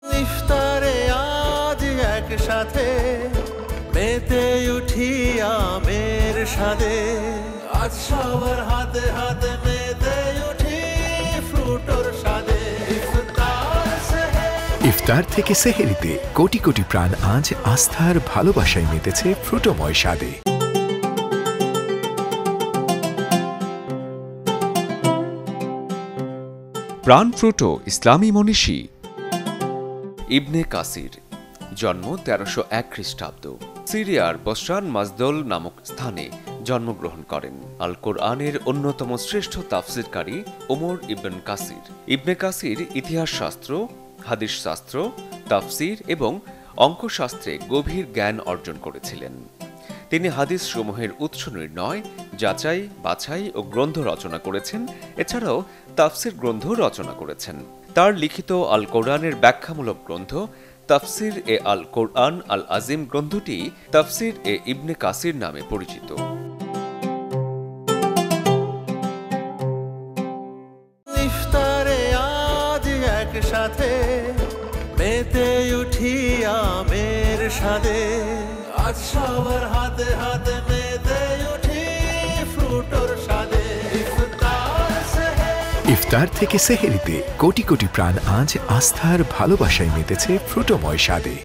ইফতারে আজ একসাথে মেতে উঠি আমের স্বাদে, আজ সবার হাতে হাতে মেতে উঠি ফ্রুটোর স্বাদে। ইফতার থেকে সেহেরিতে কোটি কোটি প্রাণ আজ আস্থার ভালোবাসায় মেতেছে ফ্রুটোময় স্বাদে। প্রাণ ফ্রুটো ইসলামী মনীষী ইবনে কাসির, জন্ম 1301 খ্রিস্টাব্দ, সিরিয়ার বসরান মাজদল নামক স্থানে জন্মগ্রহণ করেন। আল কোরআনের অন্যতম শ্রেষ্ঠ তাফসিরকারী ওমর ইবন কাসির। ইবনে কাসির ইতিহাস শাস্ত্র, হাদিস শাস্ত্র, তাফসির এবং অঙ্কশাস্ত্রে গভীর জ্ঞান অর্জন করেছিলেন। তিনি হাদিস সমূহের উৎস নির্ণয়, যাচাই বাছাই ও গ্রন্থ রচনা করেছেন। এছাড়াও তাফসির গ্রন্থ রচনা করেছেন। তার লিখিত আল কোরআনের ব্যাখ্যামূলক গ্রন্থ তাফসির এ আল কোরআন আল আজিম গ্রন্থটি তাফসির এ ইবনে কাসির নামে পরিচিত। ইফতারে আজ একসাথে মেতে উঠি আমের স্বাদে, আজ সবার হাতে হাতে মেতে উঠি ফ্রুটোর স্বাদে। ইফতার থেকে সেহেরিতে কোটি কোটি প্রাণ আজ আস্থার ভালোবাসায় মেতেছে ফ্রুটোময় স্বাদে।